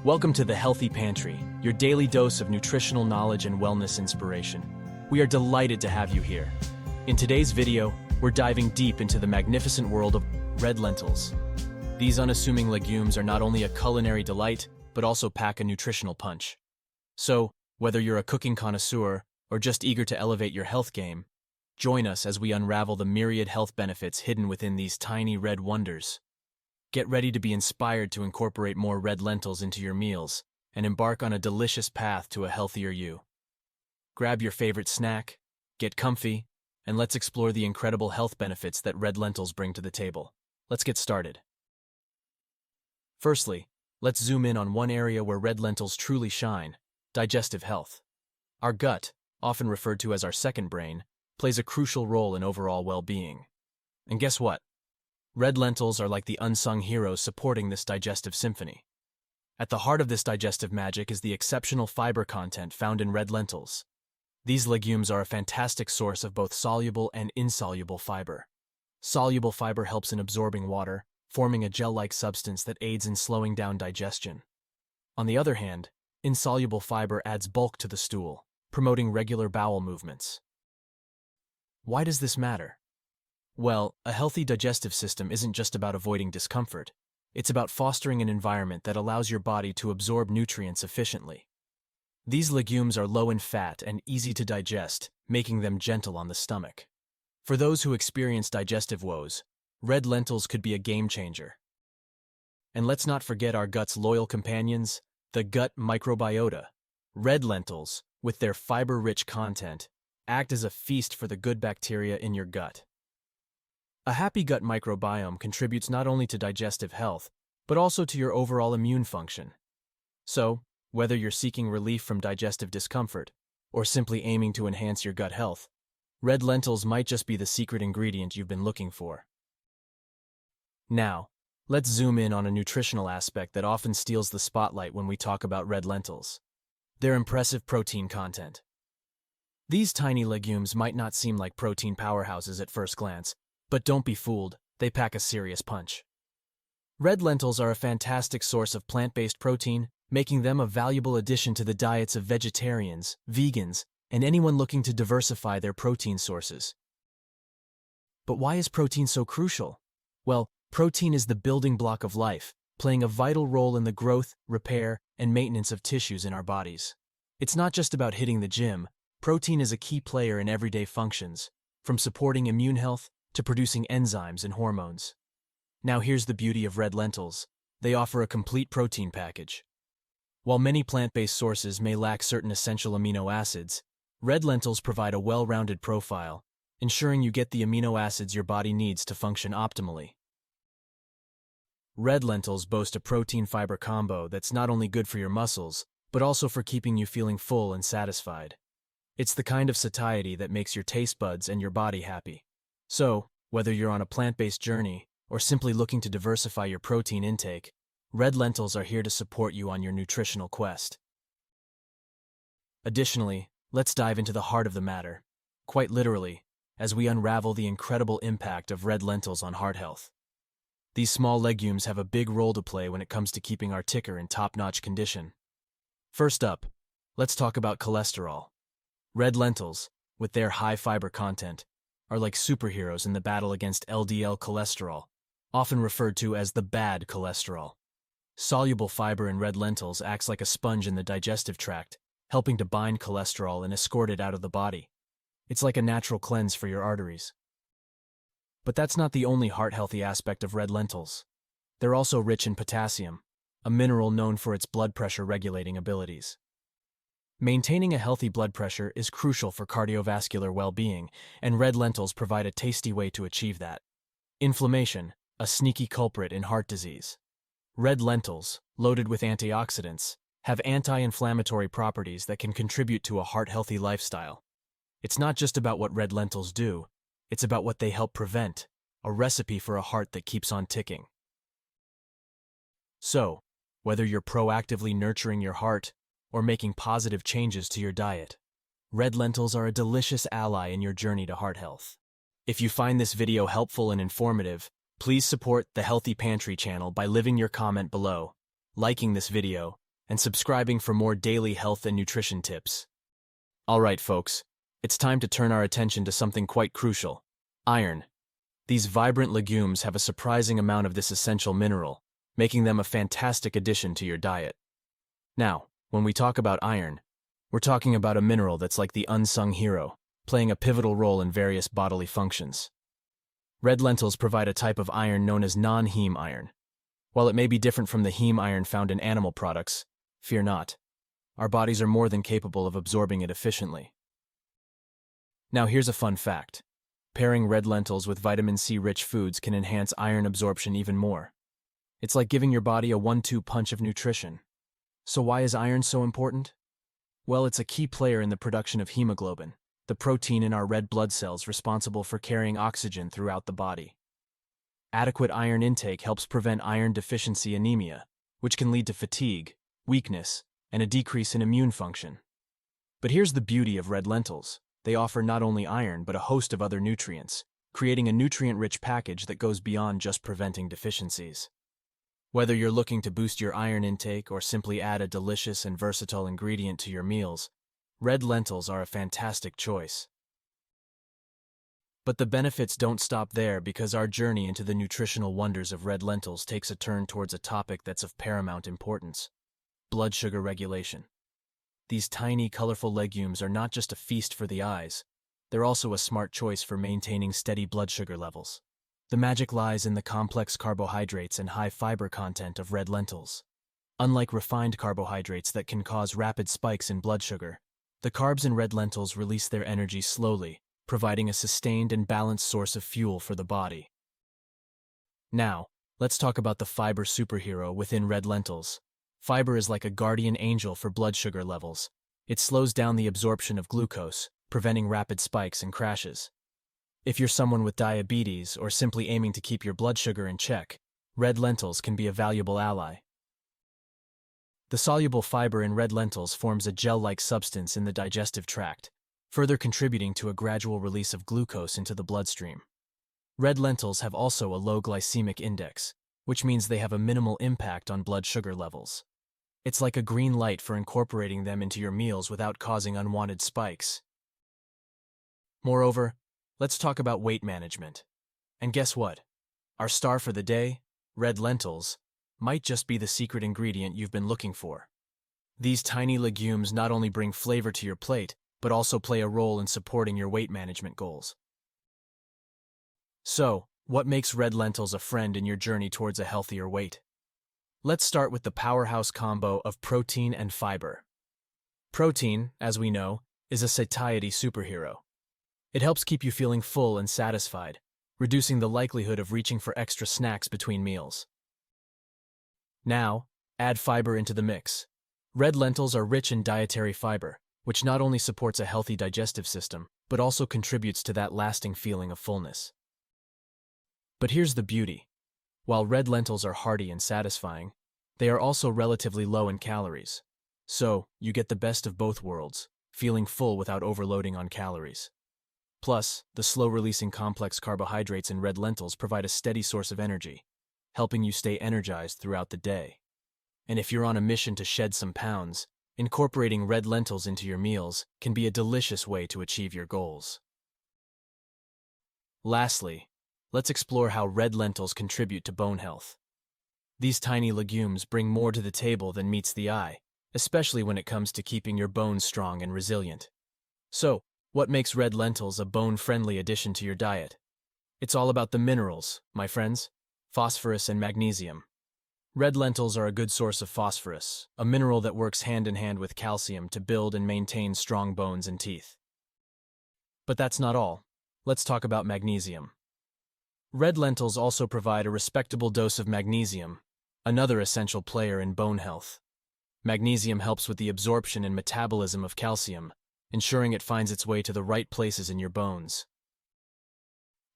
Welcome to the Healthy Pantry, your daily dose of nutritional knowledge and wellness inspiration. We are delighted to have you here. In today's video, we're diving deep into the magnificent world of red lentils. These unassuming legumes are not only a culinary delight, but also pack a nutritional punch. So, whether you're a cooking connoisseur or just eager to elevate your health game, join us as we unravel the myriad health benefits hidden within these tiny red wonders. Get ready to be inspired to incorporate more red lentils into your meals and embark on a delicious path to a healthier you. Grab your favorite snack, get comfy, and let's explore the incredible health benefits that red lentils bring to the table. Let's get started. Firstly, let's zoom in on one area where red lentils truly shine: digestive health. Our gut, often referred to as our second brain, plays a crucial role in overall well-being. And guess what? Red lentils are like the unsung heroes supporting this digestive symphony. At the heart of this digestive magic is the exceptional fiber content found in red lentils. These legumes are a fantastic source of both soluble and insoluble fiber. Soluble fiber helps in absorbing water, forming a gel-like substance that aids in slowing down digestion. On the other hand, insoluble fiber adds bulk to the stool, promoting regular bowel movements. Why does this matter? Well, a healthy digestive system isn't just about avoiding discomfort. It's about fostering an environment that allows your body to absorb nutrients efficiently. These legumes are low in fat and easy to digest, making them gentle on the stomach. For those who experience digestive woes, red lentils could be a game changer. And let's not forget our gut's loyal companions, the gut microbiota. Red lentils, with their fiber-rich content, act as a feast for the good bacteria in your gut. A happy gut microbiome contributes not only to digestive health, but also to your overall immune function. So, whether you're seeking relief from digestive discomfort, or simply aiming to enhance your gut health, red lentils might just be the secret ingredient you've been looking for. Now, let's zoom in on a nutritional aspect that often steals the spotlight when we talk about red lentils: their impressive protein content. These tiny legumes might not seem like protein powerhouses at first glance, but don't be fooled, they pack a serious punch. Red lentils are a fantastic source of plant-based protein, making them a valuable addition to the diets of vegetarians, vegans, and anyone looking to diversify their protein sources. But why is protein so crucial? Well, protein is the building block of life, playing a vital role in the growth, repair, and maintenance of tissues in our bodies. It's not just about hitting the gym. Protein is a key player in everyday functions, from supporting immune health to producing enzymes and hormones. Now here's the beauty of red lentils: they offer a complete protein package. While many plant-based sources may lack certain essential amino acids, red lentils provide a well-rounded profile, ensuring you get the amino acids your body needs to function optimally. Red lentils boast a protein-fiber combo that's not only good for your muscles, but also for keeping you feeling full and satisfied. It's the kind of satiety that makes your taste buds and your body happy. So, whether you're on a plant-based journey or simply looking to diversify your protein intake, red lentils are here to support you on your nutritional quest. Additionally, let's dive into the heart of the matter, quite literally, as we unravel the incredible impact of red lentils on heart health. These small legumes have a big role to play when it comes to keeping our ticker in top-notch condition. First up, let's talk about cholesterol. Red lentils, with their high fiber content, are like superheroes in the battle against LDL cholesterol, often referred to as the bad cholesterol. Soluble fiber in red lentils acts like a sponge in the digestive tract, helping to bind cholesterol and escort it out of the body. It's like a natural cleanse for your arteries. But that's not the only heart-healthy aspect of red lentils. They're also rich in potassium, a mineral known for its blood pressure regulating abilities. Maintaining a healthy blood pressure is crucial for cardiovascular well-being, and red lentils provide a tasty way to achieve that. Inflammation, a sneaky culprit in heart disease. Red lentils, loaded with antioxidants, have anti-inflammatory properties that can contribute to a heart-healthy lifestyle. It's not just about what red lentils do, it's about what they help prevent, a recipe for a heart that keeps on ticking. So, whether you're proactively nurturing your heart or making positive changes to your diet, red lentils are a delicious ally in your journey to heart health. If you find this video helpful and informative, please support the Healthy Pantry channel by leaving your comment below, liking this video, and subscribing for more daily health and nutrition tips. All right, folks, it's time to turn our attention to something quite crucial: iron. These vibrant legumes have a surprising amount of this essential mineral, making them a fantastic addition to your diet. Now, when we talk about iron, we're talking about a mineral that's like the unsung hero, playing a pivotal role in various bodily functions. Red lentils provide a type of iron known as non-heme iron. While it may be different from the heme iron found in animal products, fear not. Our bodies are more than capable of absorbing it efficiently. Now here's a fun fact. Pairing red lentils with vitamin C-rich foods can enhance iron absorption even more. It's like giving your body a 1-2 punch of nutrition. So why is iron so important? Well, it's a key player in the production of hemoglobin, the protein in our red blood cells responsible for carrying oxygen throughout the body. Adequate iron intake helps prevent iron deficiency anemia, which can lead to fatigue, weakness, and a decrease in immune function. But here's the beauty of red lentils. They offer not only iron but a host of other nutrients, creating a nutrient-rich package that goes beyond just preventing deficiencies. Whether you're looking to boost your iron intake or simply add a delicious and versatile ingredient to your meals, red lentils are a fantastic choice. But the benefits don't stop there, because our journey into the nutritional wonders of red lentils takes a turn towards a topic that's of paramount importance: blood sugar regulation. These tiny, colorful legumes are not just a feast for the eyes, they're also a smart choice for maintaining steady blood sugar levels. The magic lies in the complex carbohydrates and high fiber content of red lentils. Unlike refined carbohydrates that can cause rapid spikes in blood sugar, the carbs in red lentils release their energy slowly, providing a sustained and balanced source of fuel for the body. Now, let's talk about the fiber superhero within red lentils. Fiber is like a guardian angel for blood sugar levels. It slows down the absorption of glucose, preventing rapid spikes and crashes. If you're someone with diabetes or simply aiming to keep your blood sugar in check, red lentils can be a valuable ally. The soluble fiber in red lentils forms a gel-like substance in the digestive tract, further contributing to a gradual release of glucose into the bloodstream. Red lentils have also a low glycemic index, which means they have a minimal impact on blood sugar levels. It's like a green light for incorporating them into your meals without causing unwanted spikes. Moreover, let's talk about weight management. And guess what? Our star for the day, red lentils, might just be the secret ingredient you've been looking for. These tiny legumes not only bring flavor to your plate, but also play a role in supporting your weight management goals. So, what makes red lentils a friend in your journey towards a healthier weight? Let's start with the powerhouse combo of protein and fiber. Protein, as we know, is a satiety superhero. It helps keep you feeling full and satisfied, reducing the likelihood of reaching for extra snacks between meals. Now, add fiber into the mix. Red lentils are rich in dietary fiber, which not only supports a healthy digestive system, but also contributes to that lasting feeling of fullness. But here's the beauty. While red lentils are hearty and satisfying, they are also relatively low in calories. So, you get the best of both worlds, feeling full without overloading on calories. Plus, the slow-releasing complex carbohydrates in red lentils provide a steady source of energy, helping you stay energized throughout the day. And if you're on a mission to shed some pounds, incorporating red lentils into your meals can be a delicious way to achieve your goals. Lastly, let's explore how red lentils contribute to bone health. These tiny legumes bring more to the table than meets the eye, especially when it comes to keeping your bones strong and resilient. So, what makes red lentils a bone-friendly addition to your diet? It's all about the minerals, my friends: phosphorus and magnesium. Red lentils are a good source of phosphorus, a mineral that works hand in hand with calcium to build and maintain strong bones and teeth. But that's not all. Let's talk about magnesium. Red lentils also provide a respectable dose of magnesium, another essential player in bone health. Magnesium helps with the absorption and metabolism of calcium, ensuring it finds its way to the right places in your bones.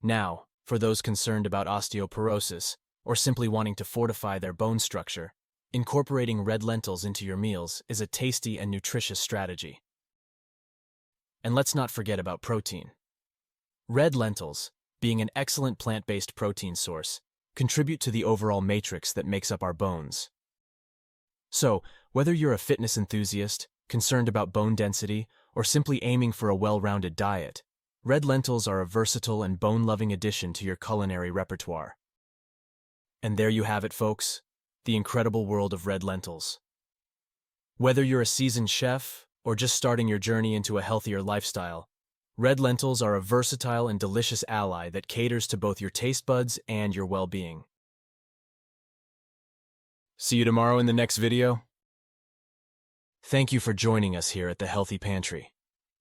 Now, for those concerned about osteoporosis, or simply wanting to fortify their bone structure, incorporating red lentils into your meals is a tasty and nutritious strategy. And let's not forget about protein. Red lentils, being an excellent plant-based protein source, contribute to the overall matrix that makes up our bones. So, Whether you're a fitness enthusiast, concerned about bone density, or simply aiming for a well-rounded diet, red lentils are a versatile and bone-loving addition to your culinary repertoire. And there you have it, folks, the incredible world of red lentils. Whether you're a seasoned chef or just starting your journey into a healthier lifestyle, red lentils are a versatile and delicious ally that caters to both your taste buds and your well-being. See you tomorrow in the next video. Thank you for joining us here at the Healthy Pantry.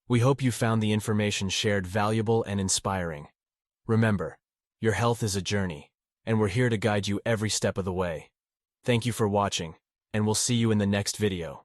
We hope you found the information shared valuable and inspiring. Remember, your health is a journey, and we're here to guide you every step of the way. Thank you for watching, and we'll see you in the next video.